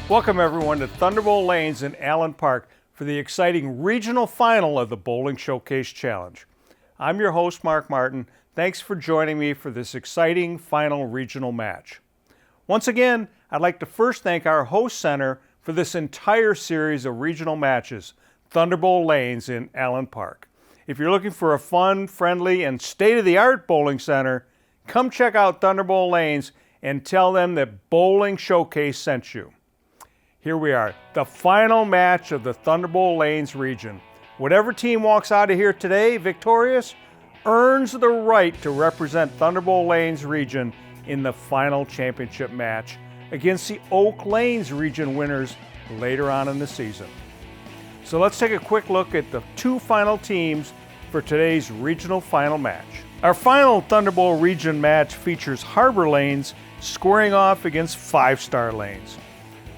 Welcome everyone to Thunderbowl Lanes in Allen Park for the exciting regional final of the Bowling Showcase Challenge. I'm your host, Mark Martin. Thanks for joining me for this exciting final regional match. Once again, I'd like to first thank our host center for this entire series of regional matches, Thunderbowl Lanes in Allen Park. If you're looking for a fun, friendly, and state-of-the-art bowling center, come check out Thunderbowl Lanes and tell them that Bowling Showcase sent you. Here we are, the final match of the Thunderbowl Lanes region. Whatever team walks out of here today victorious earns the right to represent Thunderbowl Lanes region in the final championship match against the Oak Lanes region winners later on in the season. So let's take a quick look at the two final teams for today's regional final match. Our final Thunderbowl region match features Harbor Lanes squaring off against 5-Star Lanes.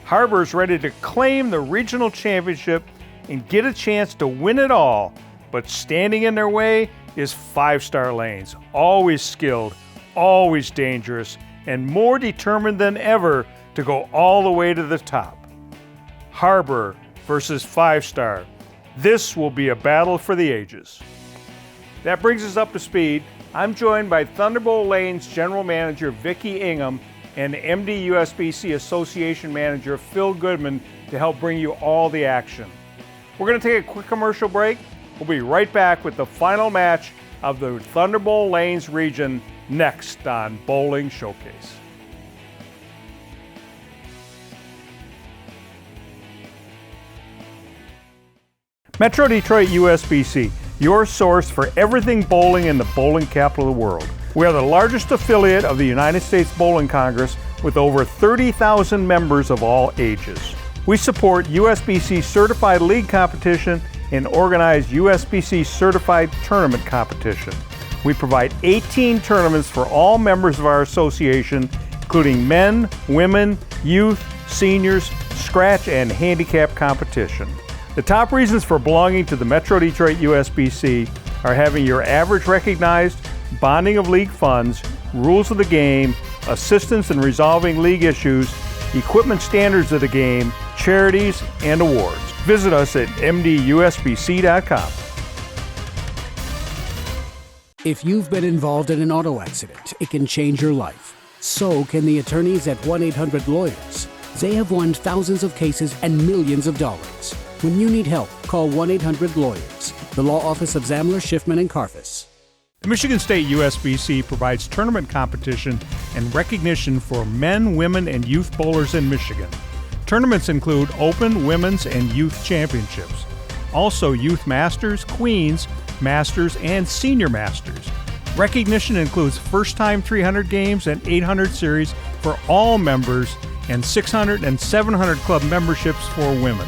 Harbor's ready to claim the regional championship and get a chance to win it all, but standing in their way is 5-Star Lanes, always skilled, always dangerous, and more determined than ever to go all the way to the top. Harbor versus 5-Star. This will be a battle for the ages. That brings us up to speed. I'm joined by Thunderbowl Lanes General Manager Vicki Ingham and MD USBC Association Manager Phil Goodman to help bring you all the action. We're going to take a quick commercial break. We'll be right back with the final match of the Thunderbowl Lanes region next on Bowling Showcase. Metro Detroit USBC, your source for everything bowling in the bowling capital of the world. We are the largest affiliate of the United States Bowling Congress with over 30,000 members of all ages. We support USBC Certified League competition and organize USBC Certified Tournament competition. We provide 18 tournaments for all members of our association, including men, women, youth, seniors, scratch, and handicap competition. The top reasons for belonging to the Metro Detroit USBC are having your average recognized, bonding of league funds, rules of the game, assistance in resolving league issues, equipment standards of the game, charities, and awards. Visit us at mdusbc.com. If you've been involved in an auto accident, it can change your life. So can the attorneys at 1-800-LAWYERS. They have won thousands of cases and millions of dollars. When you need help, call 1-800-LAWYERS, the law office of Zamler, Schiffman, and Karfus. The Michigan State USBC provides tournament competition and recognition for men, women, and youth bowlers in Michigan. Tournaments include Open, Women's, and Youth Championships. Also Youth Masters, Queens, Masters, and Senior Masters. Recognition includes first-time 300 games and 800 series for all members and 600 and 700 club memberships for women.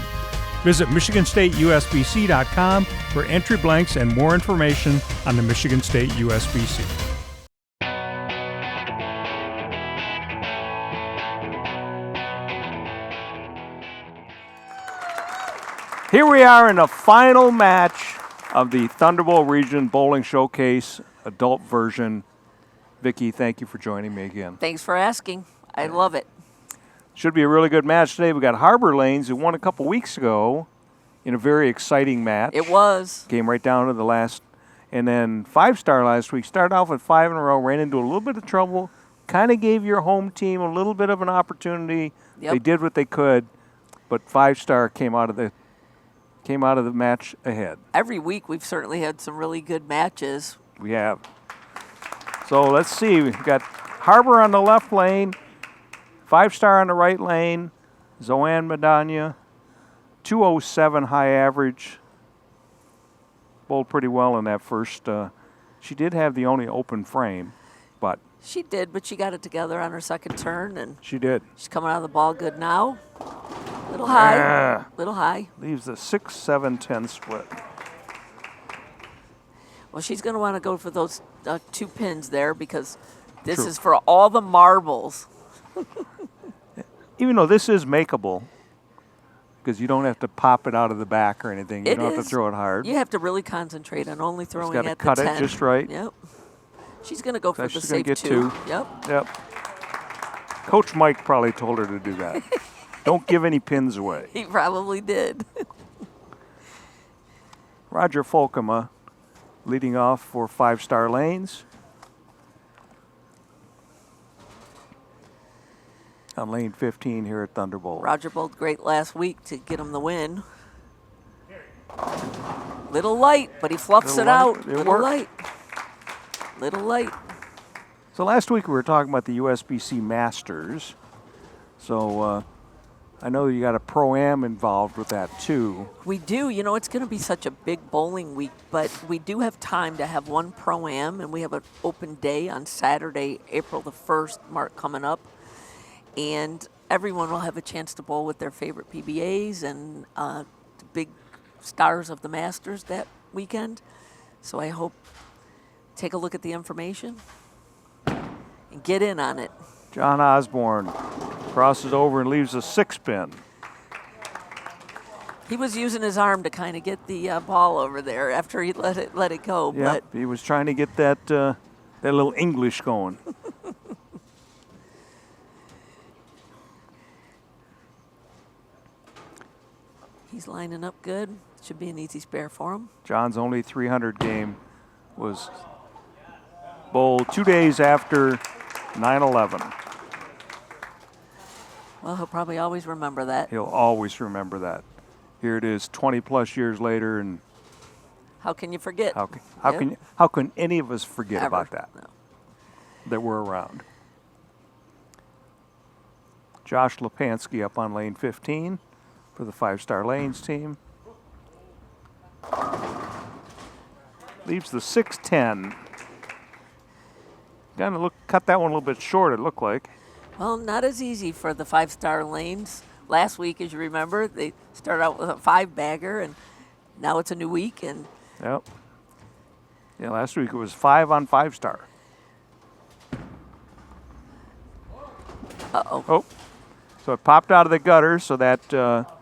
Visit MichiganStateUSBC.com for entry blanks and more information on the Michigan State USBC. Here we are in the final match of the Thunderbowl Region Bowling Showcase adult version. Vicki, thank you for joining me again. Thanks for asking. I love it. Should be a really good match today. We got Harbor Lanes, who won a couple weeks ago in a very exciting match. It was. Came right down to the last. And then 5-Star last week. Started off with 5 in a row, ran into a little bit of trouble. Kind of gave your home team a little bit of an opportunity. Yep. They did what they could, but 5-Star came out of the match ahead. Every week we've certainly had some really good matches. We have. So let's see. We've got Harbor on the left lane. 5-Star on the right lane, Zoanne Madonna, 207 high average. Bowled pretty well in that first. She did have the only open frame, but. She did, but she got it together on her second turn. And she did. She's coming out of the ball good now. Little high, little high. Leaves a 6-7-10 split. Well, she's going to want to go for those 2 pins there because this is for all the marbles. Even though this is makeable, because you don't have to pop it out of the back or anything. You don't have to throw it hard. You have to really concentrate on only throwing at the 10. Just got to cut it just right. Yep. She's going to go for the safe get 2. Yep. Coach Mike probably told her to do that. Don't give any pins away. He probably did. Roger Folkema leading off for 5-star lanes. On lane 15 here at Thunderbowl. Roger bowled great last week to get him the win. Little light, but he fluffs it out. Little light. Little light. So last week we were talking about the USBC Masters. So I know you got a Pro-Am involved with that too. We do. You know, it's going to be such a big bowling week, but we do have time to have one Pro-Am, and we have an open day on Saturday, April the 1st, Mark, coming up. And everyone will have a chance to bowl with their favorite PBAs and the big stars of the Masters that weekend. So I hope take a look at the information and get in on it. John Osborne crosses over and leaves a 6-pin. He was using his arm to kind of get the ball over there after he let it go. Yeah, he was trying to get that that little English going. He's lining up good. Should be an easy spare for him. John's only 300 game was bowled 2 days after 9/11. Well, he'll probably always remember that. He'll always remember that. Here it is 20 plus years later, and how can you forget? How can any of us forget Ever. about that? No. That we're around. Josh Lepansky up on lane 15 for the 5-star lanes team. Leaves the 6-10. Gonna cut that one a little bit short, it looked like. Well, not as easy for the 5-star lanes. Last week, as you remember, they started out with a 5-bagger, and now it's a new week. And yep. Yeah, last week it was 5 on 5-star. Uh-oh. Oh, so it popped out of the gutter, so that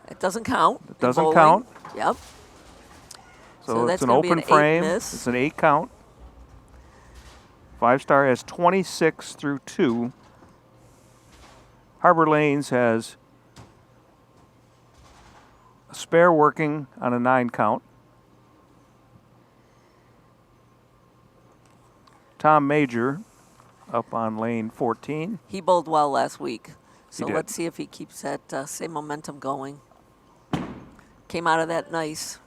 it doesn't count. It doesn't count. Yep. So that's it's an gonna be open an 8 frame. miss. It's an 8 count. 5-star has 26 through 2. Harbor Lanes has a spare working on a 9 count. Tom Major up on lane 14. He bowled well last week. So He did. let's see if he keeps that same momentum going. Came out of that nice.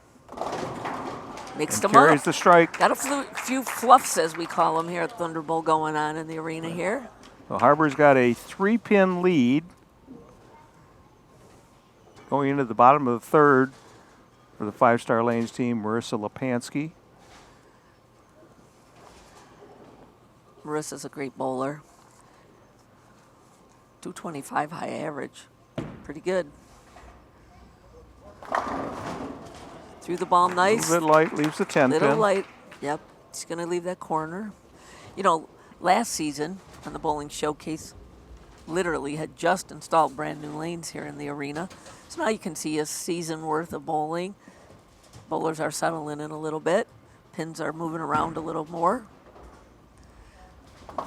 Mixed them Carries up. the strike. Got a few fluffs, as we call them here at Thunderbowl, going on in the arena here. So Harbor's got a 3-pin lead going into the bottom of the 3rd for the 5-star lanes team, Marissa Lepansky. Marissa's a great bowler. 225 high average. Pretty good. Threw the ball nice. A little bit light, leaves the 10 Little pin. light. Yep. He's going to leave that corner. You know, last season on the Bowling Showcase, literally had just installed brand new lanes here in the arena. So now you can see a season worth of bowling. Bowlers are settling in a little bit. Pins are moving around a little more.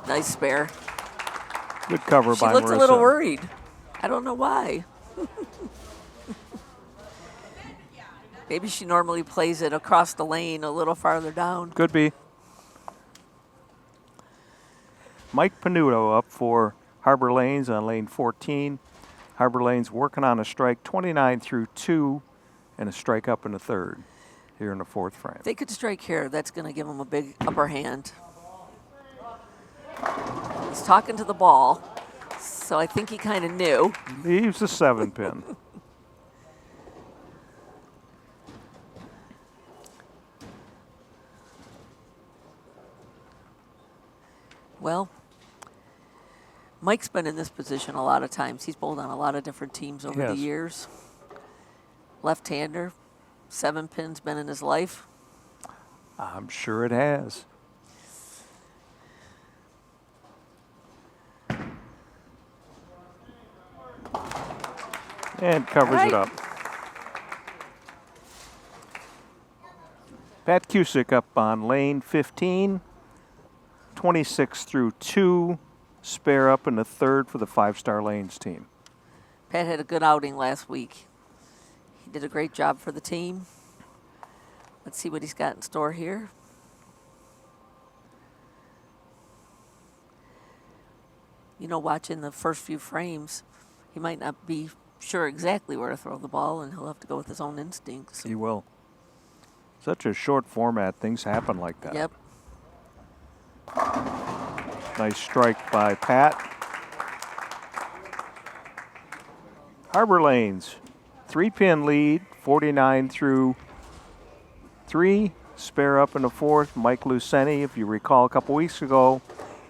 Nice spare. Good cover by Marissa. She looked a little worried. I don't know why. Maybe she normally plays it across the lane a little farther down. Could be. Mike Panuto up for Harbor Lanes on lane 14. Harbor Lanes working on a strike 29 through 2 and a strike up in the 3rd here in the 4th frame. If they could strike here, that's going to give them a big upper hand. He's talking to the ball, so I think he kind of knew. Leaves the 7-pin. Well, Mike's been in this position a lot of times. He's bowled on a lot of different teams over the years. Left-hander, 7 pins been in his life. I'm sure it has. And covers it up. Pat Cusick up on lane 15. 26 through 2. Spare up in the 3rd for the 5-star lanes team. Pat had a good outing last week. He did a great job for the team. Let's see what he's got in store here. You know, watching the first few frames, he might not be sure exactly where to throw the ball, and he'll have to go with his own instincts. He will. Such a short format, things happen like that. Yep. Nice strike by Pat. Harbor Lanes, 3-pin lead, 49 through 3. Spare up in the 4th. Mike Luceni, if you recall a couple weeks ago,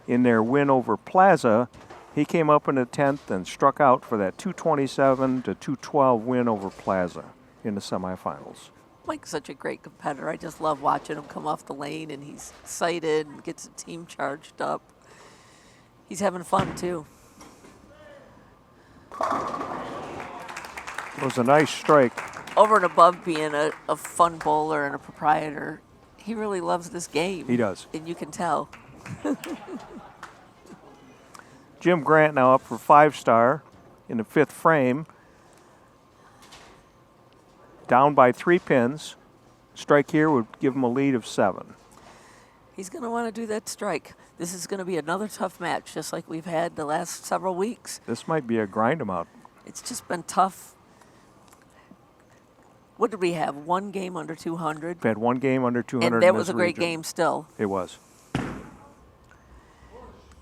in their win over Plaza, he came up in the 10th and struck out for that 227 to 212 win over Plaza in the semifinals. Mike's such a great competitor. I just love watching him come off the lane, and he's excited and gets the team charged up. He's having fun, too. It was a nice strike. Over and above being a fun bowler and a proprietor, he really loves this game. He does. And you can tell. Jim Grant now up for 5-star in the 5th frame. Down by 3 pins. Strike here would give him a lead of 7. He's going to want to do that strike. This is going to be another tough match, just like we've had the last several weeks. This might be a grind him out. It's just been tough. What did we have? One game under 200? We had one game under 200. And that was a great game still. It was.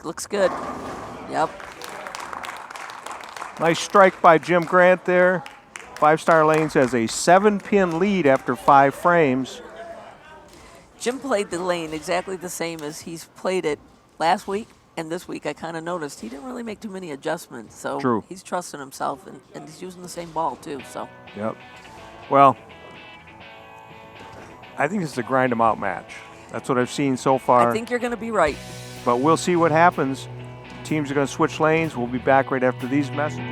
Looks good. Yep. Nice strike by Jim Grant there. 5-Star Lanes has a 7-pin lead after 5 frames. Jim played the lane exactly the same as he's played it last week and this week. I kind of noticed he didn't really make too many adjustments. So True. He's trusting himself, and he's using the same ball too. So. Yep. Well, I think it's a grind 'em out match. That's what I've seen so far. I think you're going to be right. But we'll see what happens. Teams are going to switch lanes. We'll be back right after these messages.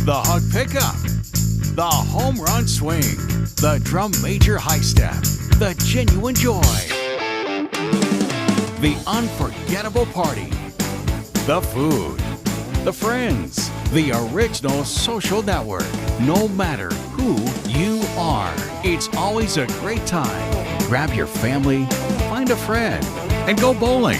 The hug pickup, the home run swing, the drum major high step, the genuine joy, the unforgettable party, the food, the friends, the original social network. No matter who you are, it's always a great time. Grab your family, find a friend, and go bowling.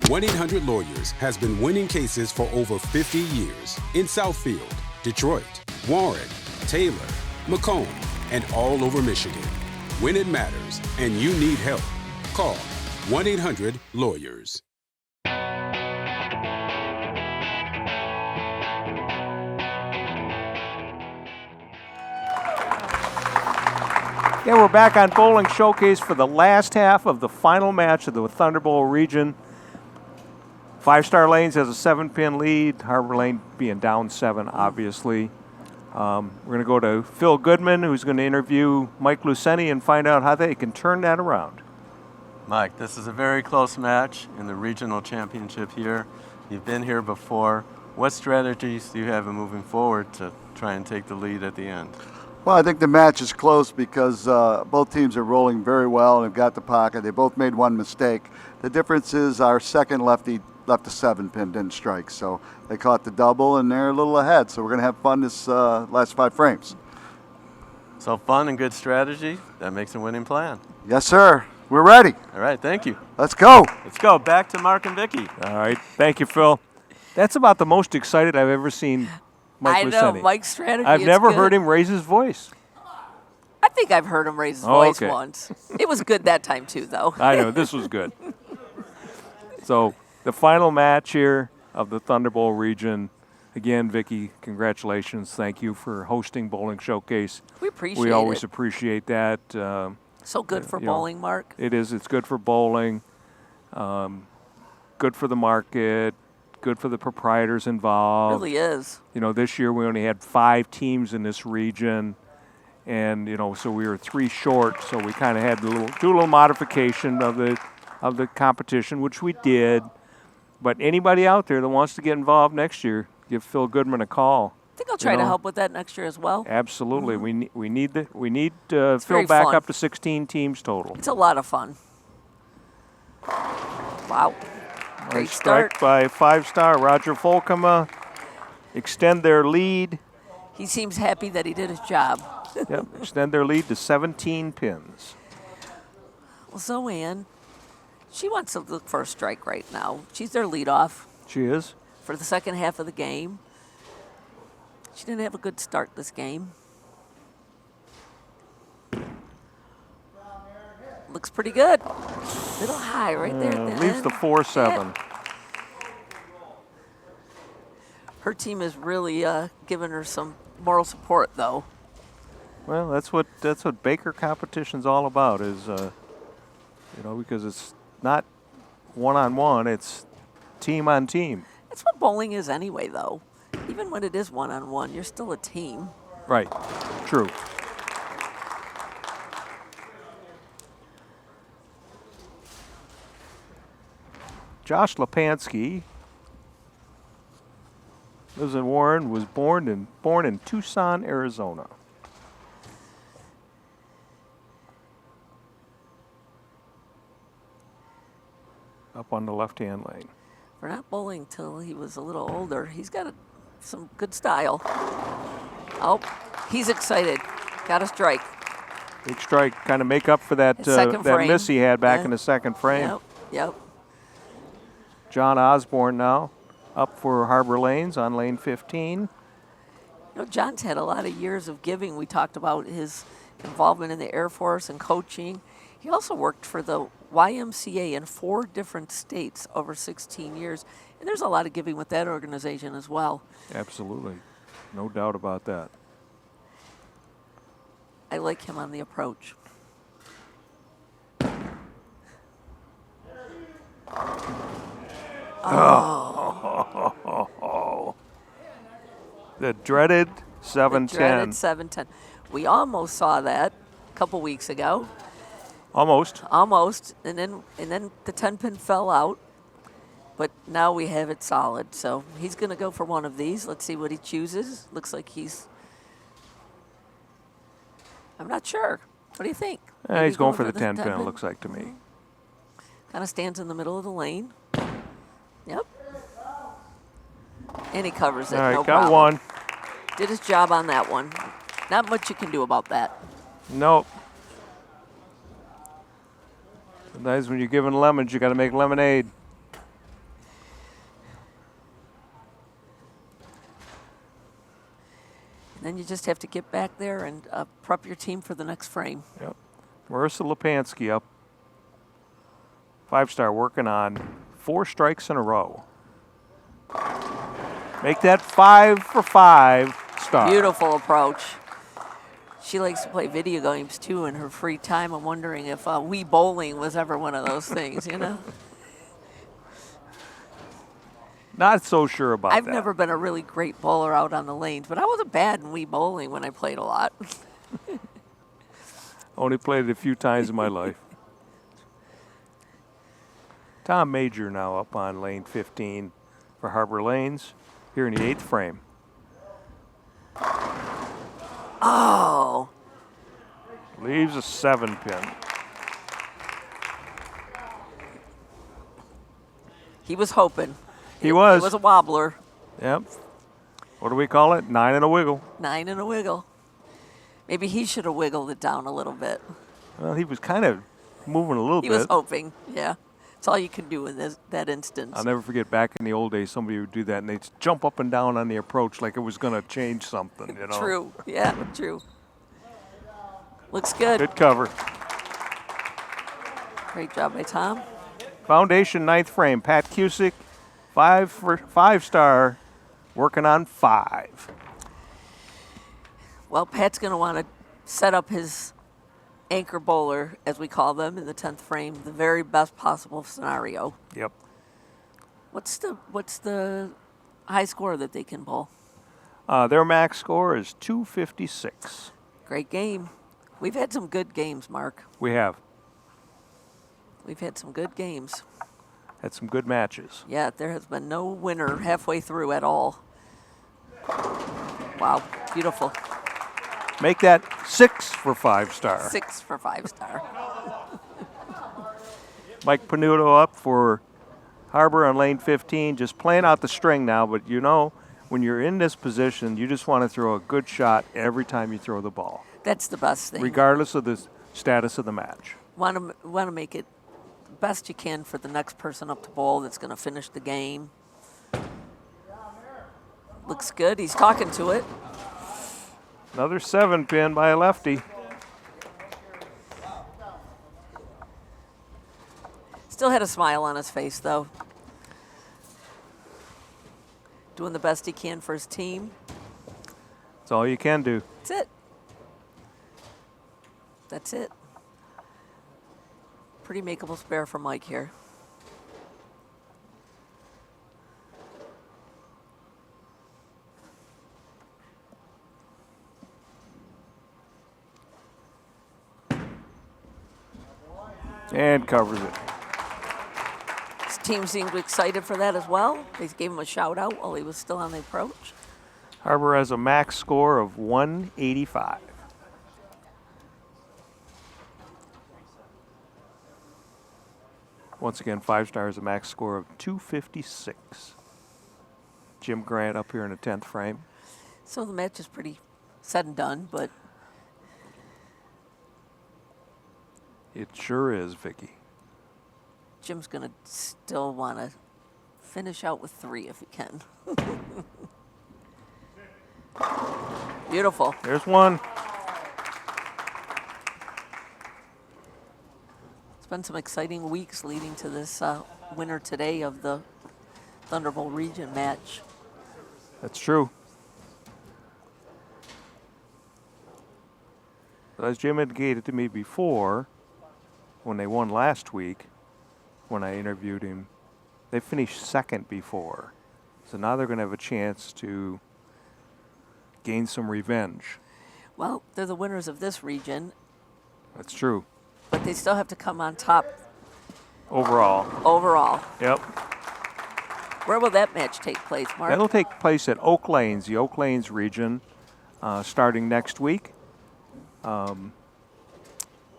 1-800-Lawyers has been winning cases for over 50 years in Southfield, Detroit, Warren, Taylor, Macomb, and all over Michigan. When it matters and you need help, call 1-800-Lawyers. Yeah, we're back on Bowling Showcase for the last half of the final match of the Thunderbowl region. 5-Star Lanes has a 7-pin lead. Harbor Lane being down 7, obviously. We're going to go to Phil Goodman, who's going to interview Mike Luceni and find out how they can turn that around. Mike, this is a very close match in the regional championship here. You've been here before. What strategies do you have in moving forward to try and take the lead at the end? Well, I think the match is close because both teams are rolling very well and have got the pocket. They both made one mistake. The difference is our second lefty left the 7-pin, didn't strike. So they caught the double, and they're a little ahead. So we're going to have fun this last 5 frames. So fun and good strategy. That makes a winning plan. Yes, sir. We're ready. All right, thank you. Let's go. Let's go. Back to Mark and Vicky. All right. Thank you, Phil. That's about the most excited I've ever seen Mike Luceni. I know, Mike's strategy. I've never good. heard him raise his voice. I think I've heard him raise his voice once. It was good that time, too, though. I know. This was good. So the final match here of the Thunderbowl region. Again, Vicky, congratulations. Thank you for hosting Bowling Showcase. We appreciate it. We always appreciate that. So good for bowling, Mark. It is. It's good for bowling. Good for the market. Good for the proprietors involved. It really is. You know, this year we only had 5 teams in this region. And, you know, so we were 3 short. So we kind of had to do a little modification of the competition, which we did. But anybody out there that wants to get involved next year, give Phil Goodman a call. think I'll try to help with that next year as well. Absolutely. We need very fill back fun. up to 16 teams total. It's a lot of fun. Wow. Great Nice start. strike by 5-star Roger Folkema. Extend their lead. He seems happy that he did his job. Yep. Extend their lead to 17 pins. Well, Zoanne, she wants to look for a strike right now. She's their leadoff She is. for the second half of the game. She didn't have a good start this game. Looks pretty good. Little high right there at the Leaves end. the 4-7. Yeah. Her team is really giving her some moral support, though. Well, that's what Baker competition's all about. Is because it's not one-on-one; it's team on team. That's what bowling is anyway, though. Even when it is one-on-one, you're still a team. Right. True. Josh Lepansky lives in Warren. Was born in Tucson, Arizona. Up on the left-hand lane. For not bowling till he was a little older, he's got some good style. Oh, he's excited. Got a strike. Big strike, kind of make up for that Second that frame. miss he had back Yeah. in the second frame. Yep. John Osborne now up for Harbor Lanes on lane 15. John's had a lot of years of giving. We talked about his involvement in the Air Force and coaching. He also worked for the YMCA in 4 different states over 16 years. And there's a lot of giving with that organization as well. Absolutely. No doubt about that. I like him on the approach. The dreaded 7-10. The dreaded 7-10. We almost saw that a couple weeks ago. Almost. Almost. And then the 10-pin fell out. But now we have it solid. So he's going to go for one of these. Let's see what he chooses. Looks like I'm not sure. What do you think? Maybe He's going for the 10-pin, it looks like to me. Kind of stands in the middle of the lane. Yep. And he covers it. All right, no got problem. one. Did his job on that one. Not much you can do about that. Nope. Sometimes when you're giving lemons, you got to make lemonade. Then you just have to get back there and prep your team for the next frame. Yep. Marissa Lepansky up. 5-star working on 4 strikes in a row. Make that 5 for 5-star. Beautiful approach. She likes to play video games too in her free time. I'm wondering if Wii Bowling was ever one of those things, Not so sure about that. I've never been a really great bowler out on the lanes, but I wasn't bad in Wii Bowling when I played a lot. Only played it a few times in my life. Tom Major now up on lane 15 for Harbor Lanes here in the 8th frame. Oh. Leaves a 7-pin. He was hoping. He was. It was a wobbler. Yep. What do we call it? 9 and a wiggle. 9 and a wiggle. Maybe he should have wiggled it down a little bit. Well, he was kind of moving a little He bit. was hoping, yeah. That's all you can do in that instance. I'll never forget back in the old days, somebody would do that and they'd jump up and down on the approach like it was going to change something, True, yeah, true. Looks good. Good cover. Great job by Tom. Foundation 9th frame. Pat Cusick, 5-star, working on 5. Well, Pat's going to want to set up his anchor bowler, as we call them, in the 10th frame, the very best possible scenario. Yep. What's the high score that they can bowl? Their max score is 256. Great game. We've had some good games, Mark. We have. We've had some good games. Had some good matches. Yeah, there has been no winner halfway through at all. Wow, beautiful. Make that 6 for 5-star. 6 for 5-star. Mike Panuto up for Harbor on lane 15, just playing out the string now, but you know, when you're in this position, you just want to throw a good shot every time you throw the ball, That's the best thing. regardless of the status of the match. Want to make it the best you can for the next person up to bowl that's going to finish the game. Looks good. He's talking to it. Another 7-pin by a lefty. Still had a smile on his face, though. Doing the best he can for his team. That's all you can do. That's it. That's it. Pretty makeable spare for Mike here. And covers it. His team seemed excited for that as well. They gave him a shout out while he was still on the approach. Harbor has a max score of 185. Once again, 5-star is a max score of 256. Jim Grant up here in the 10th frame. So the match is pretty said and done, but It sure is, Vicky. Jim's going to still want to finish out with 3 if he can. Beautiful. There's one. It's been some exciting weeks leading to this winner today of the Thunderbowl region match. That's true. As Jim indicated to me before, when they won last week, when I interviewed him, they finished second before. So now they're going to have a chance to gain some revenge. Well, they're the winners of this region, That's true. but they still have to come on top Overall. Yep. Where will that match take place, Mark? That'll take place at Oak Lanes, the Oak Lanes region, starting next week.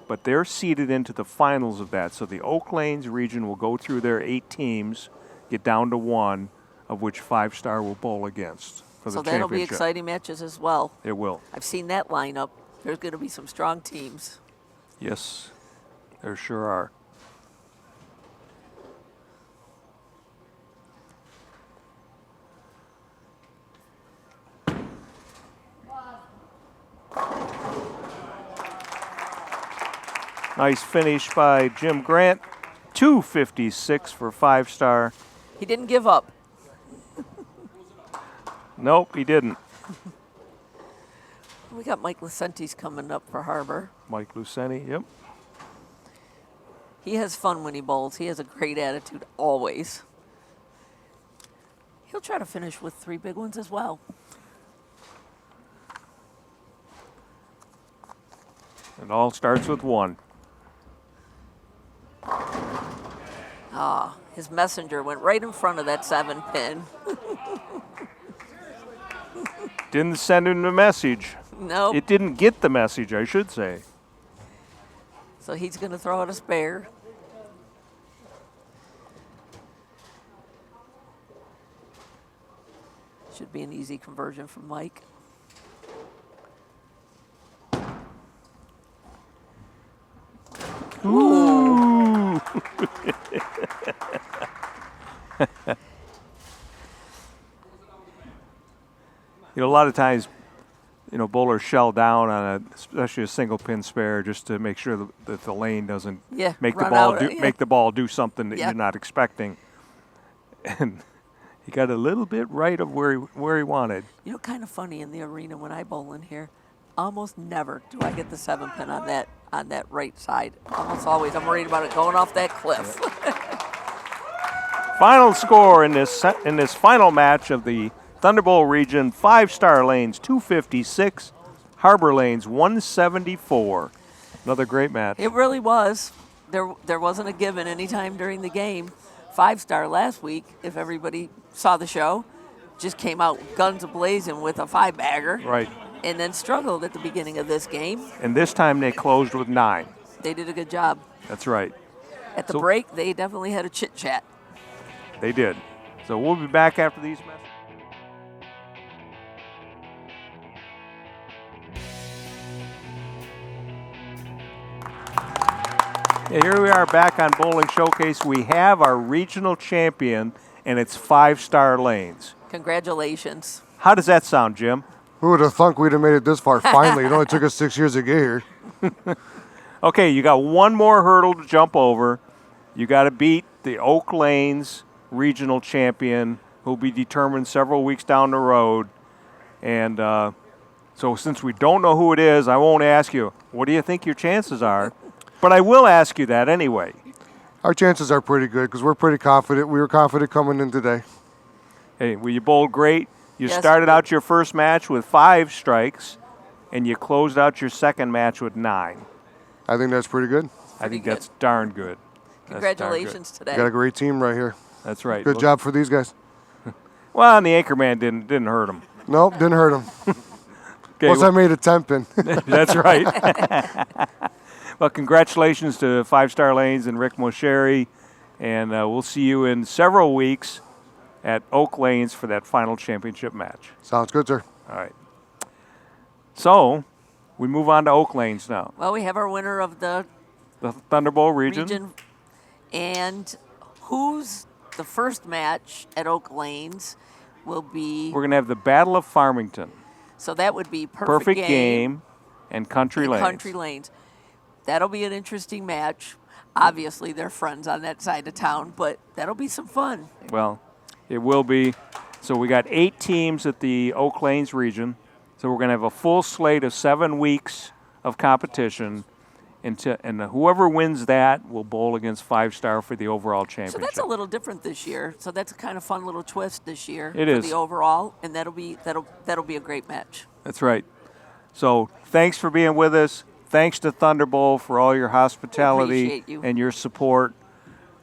But they're seeded into the finals of that. So the Oak Lanes region will go through their 8 teams, get down to 1, of which 5-star will bowl against for the So championship. that'll be exciting matches as well. It will. I've seen that lineup. There's going to be some strong teams. Yes, there sure are. Nice finish by Jim Grant. 256 for 5-star. He didn't give up. Nope, he didn't. We got Mike Lucenti's coming up for Harbor. Mike Lucenti, yep. He has fun when he bowls. He has a great attitude always. He'll try to finish with 3 big ones as well. It all starts with 1. His messenger went right in front of that 7-pin. Didn't send him the message. Nope. It didn't get the message, I should say. So he's going to throw out a spare. Should be an easy conversion from Mike. Ooh. You know, a lot of times, you know, bowlers shell down on especially a single pin spare just to make sure that the lane doesn't make the ball do something that you're not expecting. And he got a little bit right of where he wanted. You know, kind of funny in the arena when I bowl in here, almost never do I get the 7-pin on that right side. Almost always, I'm worried about it going off that cliff. Final score in this final match of the Thunderbowl region: 5-star lanes 256, Harbor lanes 174. Another great match. It really was. There wasn't a given any time during the game. 5-star last week, if everybody saw the show. just came out guns a-blazing with a 5-bagger. Right. And then struggled at the beginning of this game. And this time they closed with 9. They did a good job. That's right. At the break, they definitely had a chit-chat. They did. So we'll be back after these messages. Yeah, here we are back on Bowling Showcase. We have our regional champion, and it's 5-Star Lanes. Congratulations. How does that sound, Jim? Who would have thunk we'd have made it this far finally? It only took us 6 years to get here. Okay, you got one more hurdle to jump over. You got to beat the Oak Lanes regional champion, who will be determined several weeks down the road. And so since we don't know who it is, I won't ask you, what do you think your chances are? But I will ask you that anyway. Our chances are pretty good because we're pretty confident. We were confident coming in today. Hey, well, you bowled great. You Yes, started we- out your first match with 5 strikes, and you closed out your second match with 9. I think that's pretty good. I think good. that's darn good. That's darn good. Congratulations today. Got a great team right here. That's right. Good job for these guys. Well, and the Anchorman didn't hurt him. Nope, didn't hurt them. Okay, Once I made a 10-pin. that's right. Well, congratulations to 5-Star Lanes and Rick Mosheri, and we'll see you in several weeks at Oak Lanes for that final championship match. Sounds good, sir. All right. So we move on to Oak Lanes now. Well, we have our winner of the The Thunderbowl region. And who's the first match at Oak Lanes will be, We're going to have the Battle of Farmington, so that would be Perfect Game, and Country and Lanes. Country Lanes. That'll be an interesting match. Obviously, they're friends on that side of town, but that'll be some fun. Well, it will be. So we got 8 teams at the Oak Lanes region. So we're going to have a full slate of 7 weeks of competition. And whoever wins that will bowl against 5-Star for the overall So championship. that's a little different this year. So that's a kind of fun little twist this year It for is. the overall, and that'll be a great match. That's right. So thanks for being with us. Thanks to Thunderbowl for all your hospitality Appreciate you. and your support.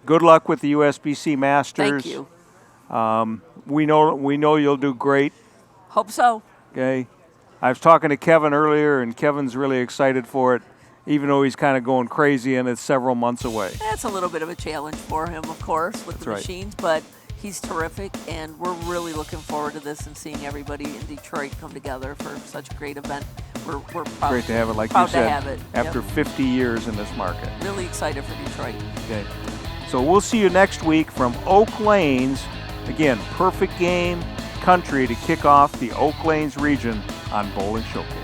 Good luck with the USBC Masters. Thank you. We know you'll do great. Hope so. Okay. I was talking to Kevin earlier, and Kevin's really excited for it, even though he's kind of going crazy and it's several months away. That's a little bit of a challenge for him, of course, with the right. machines, but he's terrific, and we're really looking forward to this and seeing everybody in Detroit come together for such a great event. We're proud, Great to have it, like proud you said, to have it. after Yep. 50 years in this market. Really excited for Detroit. Okay. So we'll see you next week from Oak Lanes. Again, Perfect Game Country to kick off the Oak Lanes region on Bowling Showcase.